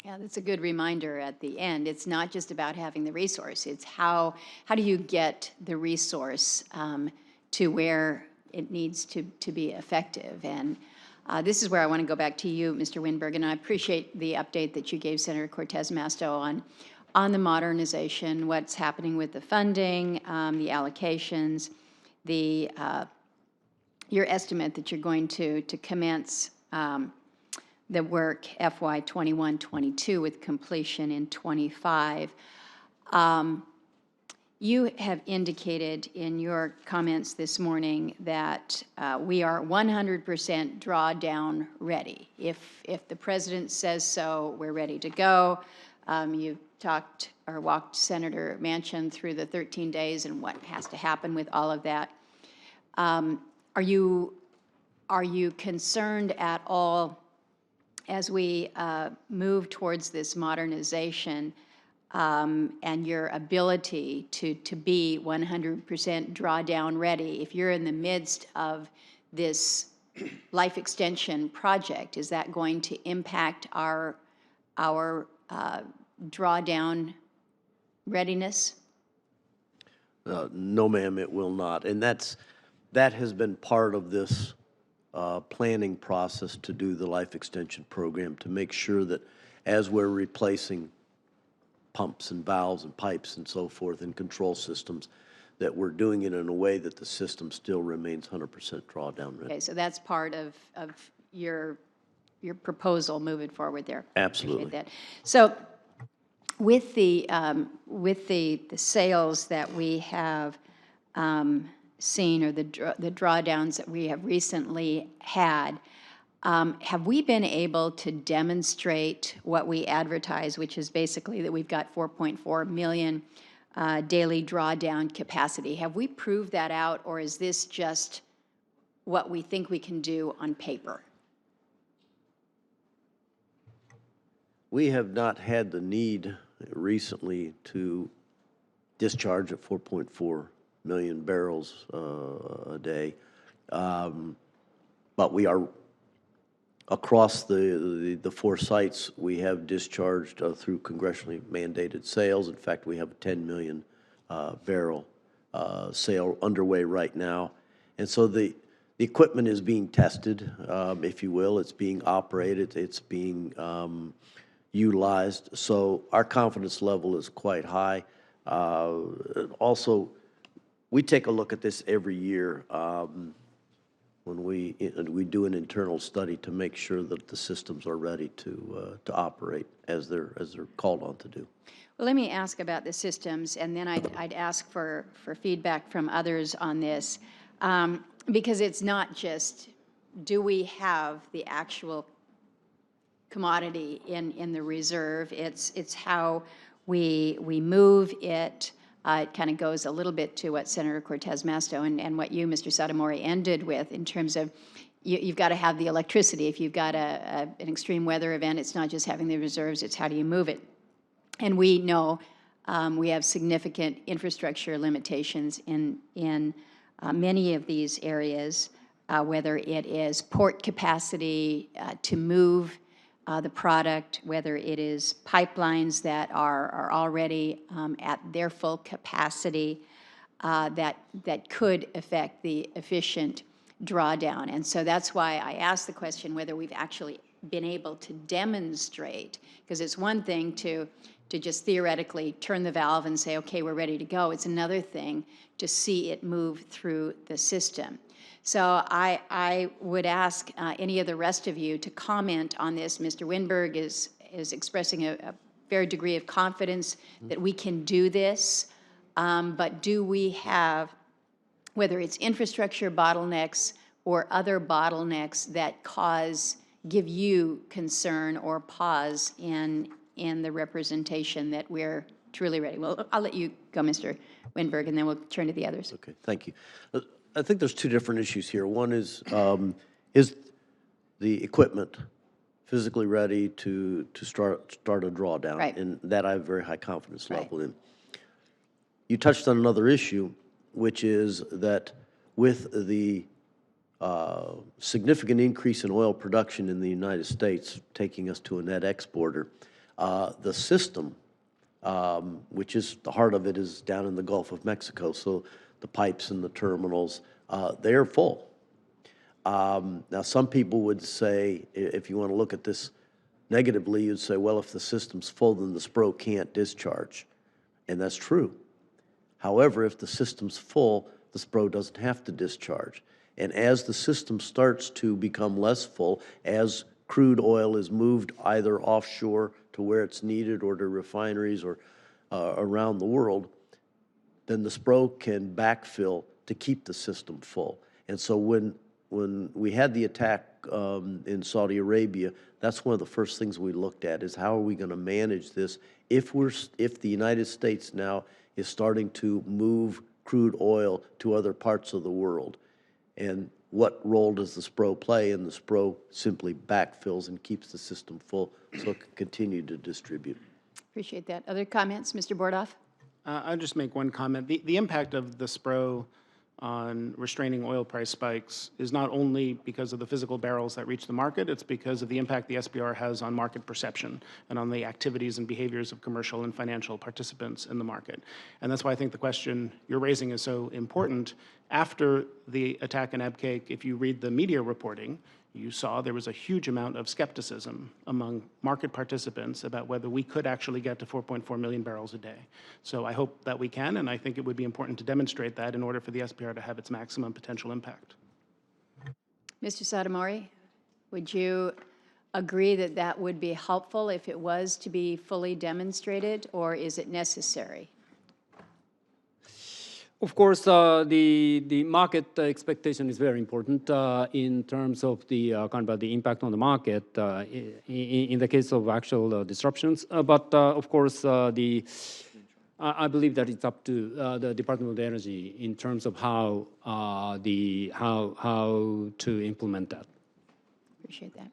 Yeah, that's a good reminder at the end. It's not just about having the resource. It's how do you get the resource to where it needs to be effective. And this is where I want to go back to you, Mr. Winberg, and I appreciate the update that you gave Senator Cortez Masto on the modernization, what's happening with the funding, the allocations, your estimate that you're going to commence the work FY 21-22 with completion in 25. You have indicated in your comments this morning that we are 100% drawdown ready. If the president says so, we're ready to go. You've talked or walked Senator Manchin through the 13 days and what has to happen with all of that. Are you concerned at all as we move towards this modernization and your ability to be 100% drawdown ready? If you're in the midst of this life extension project, is that going to impact our drawdown readiness? No, ma'am, it will not. And that has been part of this planning process to do the life extension program, to make sure that as we're replacing pumps and valves and pipes and so forth and control systems, that we're doing it in a way that the system still remains 100% drawdown ready. Okay, so that's part of your proposal moving forward there. Absolutely. Appreciate that. So with the sales that we have seen, or the drawdowns that we have recently had, have we been able to demonstrate what we advertise, which is basically that we've got 4.4 million daily drawdown capacity? Have we proved that out, or is this just what we think we can do on paper? We have not had the need recently to discharge at 4.4 million barrels a day, but we are across the four sites. We have discharged through congressionally mandated sales. In fact, we have a 10 million barrel sale underway right now, and so the equipment is being tested, if you will. It's being operated. It's being utilized. So our confidence level is quite high. Also, we take a look at this every year when we do an internal study to make sure that the systems are ready to operate as they're called on to do. Well, let me ask about the systems, and then I'd ask for feedback from others on this, because it's not just do we have the actual commodity in the reserve. It's how we move it. It kind of goes a little bit to what Senator Cortez Masto and what you, Mr. Sotomori, ended with in terms of you've got to have the electricity. If you've got an extreme weather event, it's not just having the reserves, it's how do you move it. And we know we have significant infrastructure limitations in many of these areas, whether it is port capacity to move the product, whether it is pipelines that are already at their full capacity, that could affect the efficient drawdown. And so that's why I asked the question whether we've actually been able to demonstrate, because it's one thing to just theoretically turn the valve and say, okay, we're ready to go. It's another thing to see it move through the system. So I would ask any of the rest of you to comment on this. Mr. Winberg is expressing a fair degree of confidence that we can do this, but do we have, whether it's infrastructure bottlenecks or other bottlenecks that give you concern or pause in the representation that we're truly ready? Well, I'll let you go, Mr. Winberg, and then we'll turn to the others. Okay, thank you. I think there's two different issues here. One is the equipment physically ready to start a drawdown, right, and that I have very high confidence level in. You touched on another issue, which is that with the significant increase in oil production in the United States, taking us to a net exporter, The system, which is, the heart of it is down in the Gulf of Mexico, so the pipes and the terminals, they are full. Now, some people would say, if you want to look at this negatively, you'd say, well, if the system's full, then the SPRO can't discharge. And that's true. However, if the system's full, the SPRO doesn't have to discharge. And as the system starts to become less full, as crude oil is moved either offshore to where it's needed or to refineries or around the world, then the SPRO can backfill to keep the system full. And so when we had the attack in Saudi Arabia, that's one of the first things we looked at is how are we going to manage this if the United States now is starting to move crude oil to other parts of the world, and what role does the SPRO play? And the SPRO simply backfills and keeps the system full so it can continue to distribute. Appreciate that. Other comments, Mr. Bordoff? I'll just make one comment. The impact of the SPRO on restraining oil price spikes is not only because of the physical barrels that reach the market, it's because of the impact the SPR has on market perception and on the activities and behaviors of commercial and financial participants in the market. And that's why I think the question you're raising is so important. After the attack in Abqaiq, if you read the media reporting, you saw there was a huge amount of skepticism among market participants about whether we could actually get to 4.4 million barrels a day. So I hope that we can, and I think it would be important to demonstrate that in order for the SPR to have its maximum potential impact. Mr. Sotomori, would you agree that that would be helpful if it was to be fully demonstrated, or is it necessary? Of course, the market expectation is very important in terms of the kind of the impact on the market in the case of actual disruptions. But of course, I believe that it's up to the Department of Energy in terms of how to implement that. Appreciate that.